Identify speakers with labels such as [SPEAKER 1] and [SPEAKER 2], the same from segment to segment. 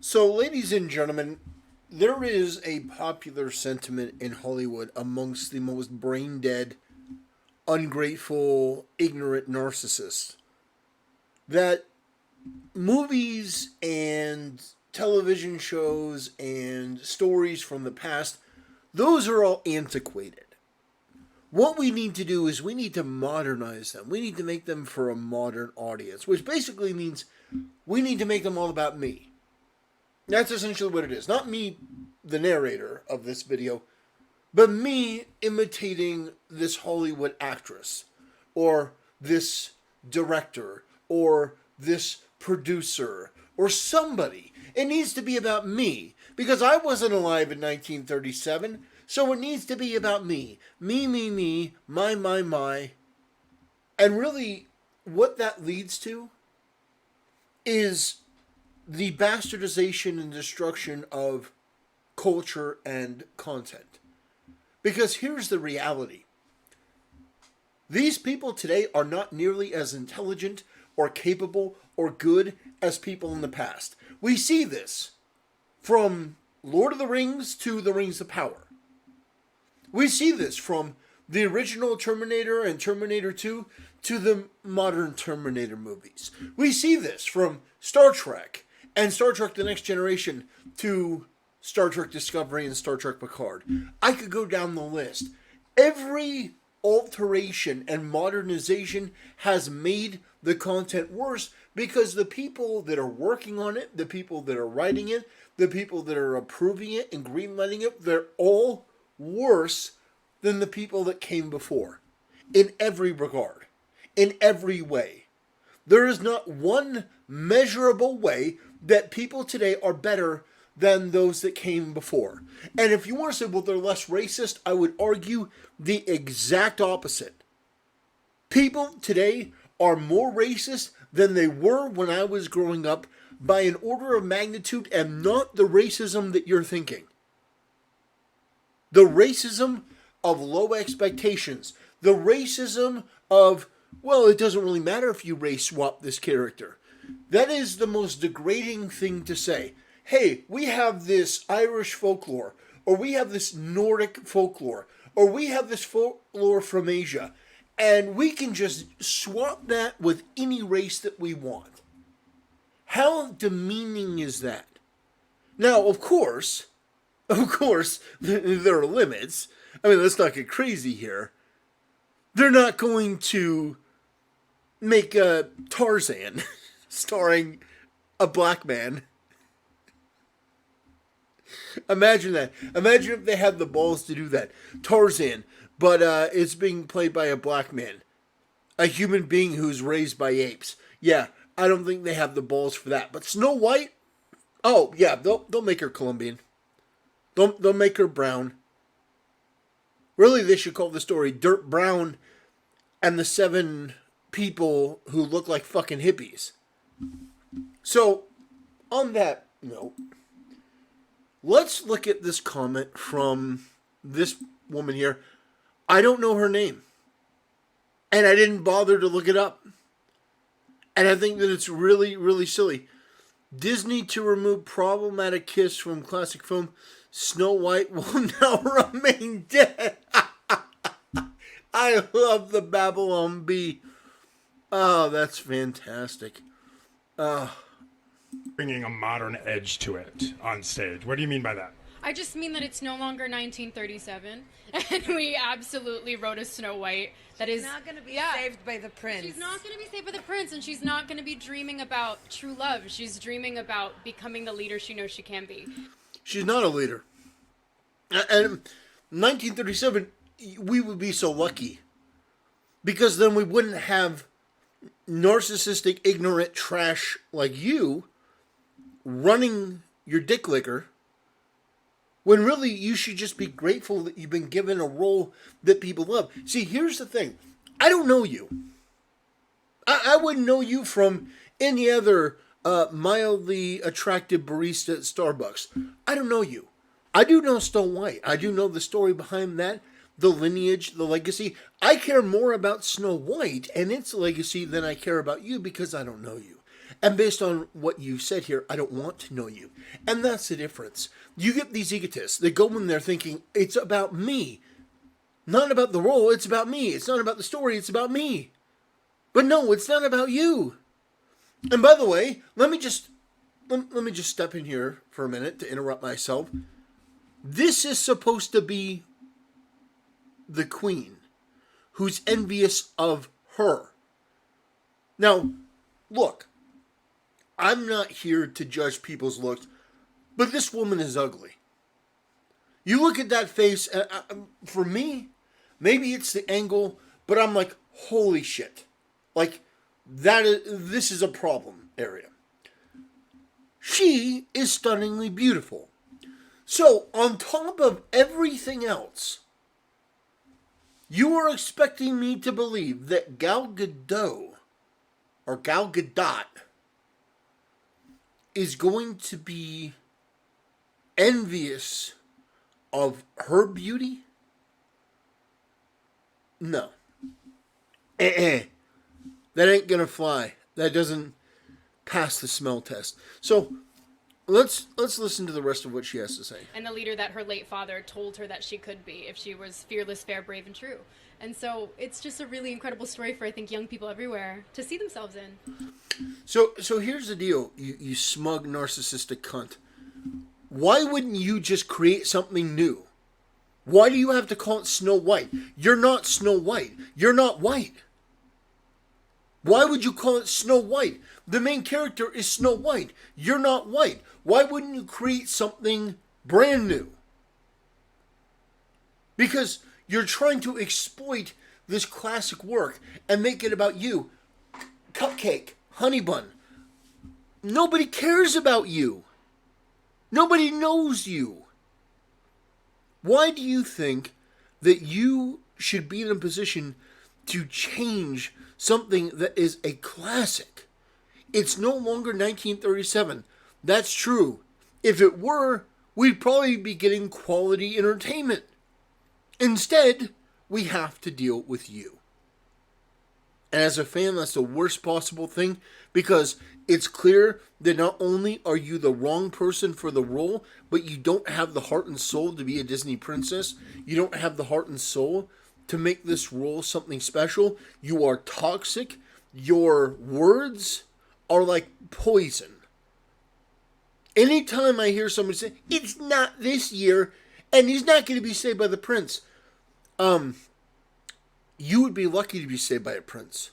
[SPEAKER 1] So, ladies and gentlemen, there is a popular sentiment in Hollywood amongst the most brain dead, ungrateful, ignorant narcissists that movies and television shows and stories from the past, those are all antiquated. What we need to do is we need to modernize them. We need to make them for a modern audience, which basically means we need to make them all about me. That's essentially what it is. Not me, the narrator of this video, but me imitating this Hollywood actress, or this director, or this producer, or somebody. It needs to be about me, because I wasn't alive in 1937, so it needs to be about me. Me, my. And really, what that leads to is the bastardization and destruction of culture and content. Because here's the reality. These people today are not nearly as intelligent or capable or good as people in the past. We see this from Lord of the Rings to the Rings of Power. We see this from the original Terminator and Terminator 2 to the modern Terminator movies. We see this from Star Trek and Star Trek The Next Generation to Star Trek Discovery and Star Trek Picard. I could go down the list. Every alteration and modernization has made the content worse because the people that are working on it, the people that are writing it, the people that are approving it and greenlighting it, they're all worse than the people that came before. In every regard. In every way. There is not one measurable way that people today are better than those that came before. And if you want to say, well, they're less racist, I would argue the exact opposite. People today are more racist than they were when I was growing up by an order of magnitude, and not the racism that you're thinking. The racism of low expectations. The racism of, well, it doesn't really matter if you race swap this character. That is the most degrading thing to say. Hey, we have this Irish folklore, or we have this Nordic folklore, or we have this folklore from Asia, and we can just swap that with any race that we want. How demeaning is that? Now, of course, there are limits. I mean, let's not get crazy here. They're not going to make a Tarzan starring a black man. Imagine that. Imagine if they had the balls to do that. Tarzan, but it's being played by a black man. A human being who's raised by apes. Yeah, I don't think they have the balls for that. But Snow White? Oh, yeah, they'll make her Colombian. They'll make her brown. Really, they should call the story Dirt Brown and the 7 people who look like fucking hippies. So, on that note, let's look at this comment from this woman here. I don't know her name. And I didn't bother to look it up. And I think that it's really, really silly. Disney to remove problematic kiss from classic film. Snow White will now remain dead. I love the Babylon Bee. Oh, that's fantastic.
[SPEAKER 2] Bringing a modern edge to it on stage. What do you mean by that?
[SPEAKER 3] I just mean that it's no longer 1937, and we absolutely wrote a Snow White that is
[SPEAKER 4] not going to be saved by the prince.
[SPEAKER 3] She's not going to be saved by the prince, and she's not going to be dreaming about true love. She's dreaming about becoming the leader she knows she can be.
[SPEAKER 1] She's not a leader. And 1937, we would be so lucky. Because then we wouldn't have narcissistic, ignorant trash like you running your dick licker, when really you should just be grateful that you've been given a role that people love. See, here's the thing. I don't know you. I wouldn't know you from any other mildly attractive barista at Starbucks. I don't know you. I do know Snow White. I do know the story behind that, the lineage, the legacy. I care more about Snow White and its legacy than I care about you because I don't know you. And based on what you said here, I don't want to know you. And that's the difference. You get these egotists. They go in there thinking, it's about me. Not about the role, it's about me. It's not about the story, it's about me. But no, it's not about you. And by the way, let me just step in here for a minute to interrupt myself. This is supposed to be the queen who's envious of her. Now, look, I'm not here to judge people's looks, but this woman is ugly. You look at that face, and for me, maybe it's the angle, but I'm like, holy shit. Like, this is a problem area. She is stunningly beautiful. So, on top of everything else, you are expecting me to believe that Gal Gadot, or Gal Gadot, is going to be envious of her beauty? No. That ain't gonna fly. That doesn't pass the smell test. So let's listen to the rest of what she has to say.
[SPEAKER 3] And the leader that her late father told her that she could be if she was fearless, fair, brave, and true. And so it's just a really incredible story for, I think, young people everywhere to see themselves in.
[SPEAKER 1] So here's the deal, you smug narcissistic cunt. Why wouldn't you just create something new? Why do you have to call it Snow White? You're not Snow White. You're not white. Why would you call it Snow White? The main character is Snow White. You're not white. Why wouldn't you create something brand new? Because you're trying to exploit this classic work and make it about you. Cupcake, honey bun. Nobody cares about you. Nobody knows you. Why do you think that you should be in a position to change something that is a classic? It's no longer 1937. That's true. If it were, we'd probably be getting quality entertainment. Instead, we have to deal with you. And as a fan, that's the worst possible thing, because it's clear that not only are you the wrong person for the role, but you don't have the heart and soul to be a Disney princess. You don't have the heart and soul to make this role something special. You are toxic. Your words are like poison. Anytime I hear somebody say, it's not this year, and he's not going to be saved by the prince, you would be lucky to be saved by a prince.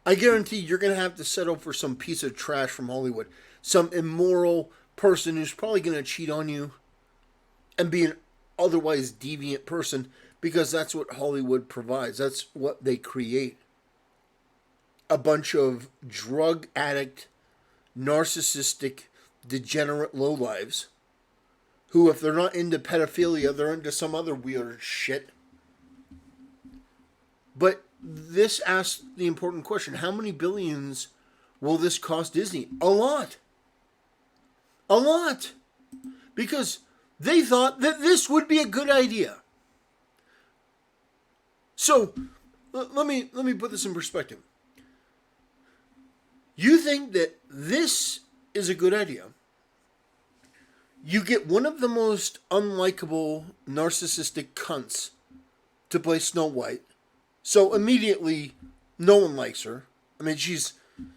[SPEAKER 1] I guarantee you're going to have to settle for some piece of trash from Hollywood. Some immoral person who's probably going to cheat on you and be an otherwise deviant person, because that's what Hollywood provides. That's what they create. A bunch of drug addict, narcissistic, degenerate lowlives who, if they're not into pedophilia, they're into some other weird shit. But this asks the important question: how many billions will this cost Disney? A lot. A lot. Because they thought that this would be a good idea. So, let me put this in perspective. You think that this is a good idea. You get one of the most unlikable, narcissistic cunts to play Snow White. So immediately, no one likes her. I mean, she's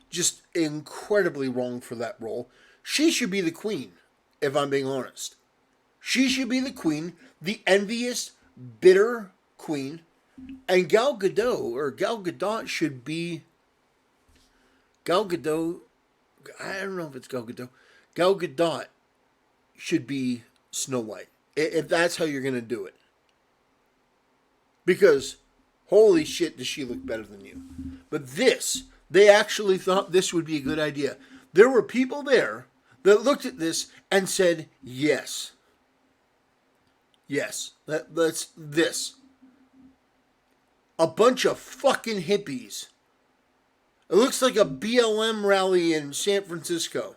[SPEAKER 1] just incredibly wrong for that role. She should be the queen, if I'm being honest. She should be the queen, the envious, bitter queen. And Gal Gadot should be... Gal Gadot... I don't know if it's Gal Gadot. Gal Gadot should be Snow White, if that's how you're going to do it. Because... holy shit, does she look better than you. But this, they actually thought this would be a good idea. There were people there that looked at this and said, yes. Yes, that's this. A bunch of fucking hippies. It looks like a BLM rally in San Francisco.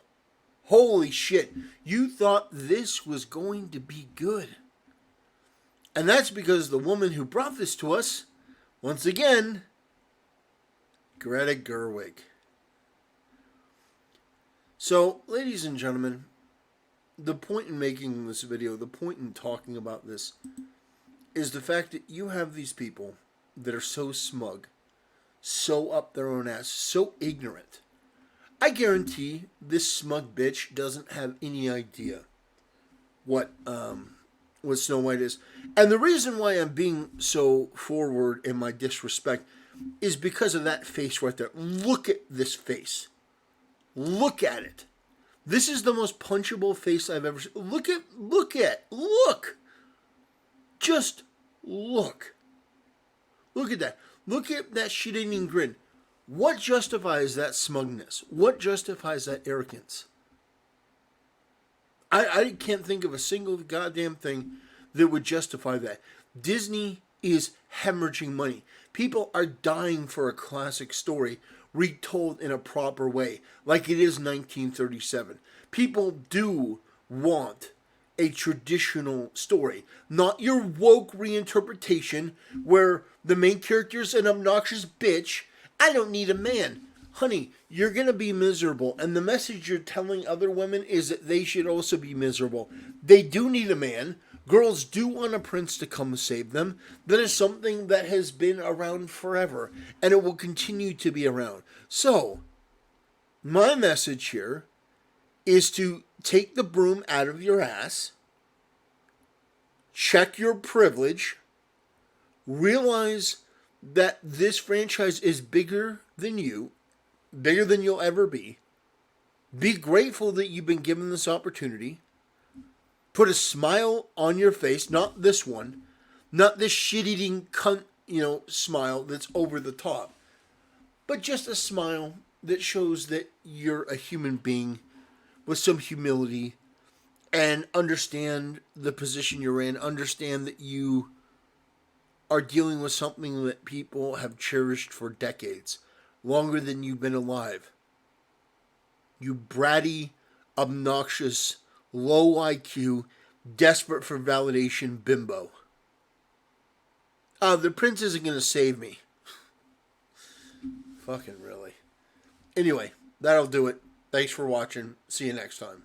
[SPEAKER 1] Holy shit. You thought this was going to be good. And that's because the woman who brought this to us, once again, Greta Gerwig. So, ladies and gentlemen, the point in making this video, the point in talking about this, is the fact that you have these people that are so smug, so up their own ass, so ignorant. I guarantee this smug bitch doesn't have any idea what Snow White is. And the reason why I'm being so forward in my disrespect is because of that face right there. Look at this face. Look at it. This is the most punchable face I've ever seen. Look. Just look. Look at that. Look at that shit-eating grin. What justifies that smugness? What justifies that arrogance? I can't think of a single goddamn thing that would justify that. Disney is hemorrhaging money. People are dying for a classic story retold in a proper way, like it is 1937. People do want a traditional story, not your woke reinterpretation where the main character is an obnoxious bitch. I don't need a man. Honey, you're going to be miserable. And the message you're telling other women is that they should also be miserable. They do need a man. Girls do want a prince to come save them. That is something that has been around forever. And it will continue to be around. So, my message here is to take the broom out of your ass. Check your privilege. Realize that this franchise is bigger than you. Bigger than you'll ever be. Be grateful that you've been given this opportunity. Put a smile on your face, not this one, not this shit-eating cunt, smile that's over the top, but just a smile that shows that you're a human being with some humility and understand the position you're in, understand that you are dealing with something that people have cherished for decades. Longer than you've been alive. You bratty, obnoxious, low IQ, desperate for validation bimbo. The prince isn't going to save me. Fucking really. Anyway, that'll do it. Thanks for watching. See you next time.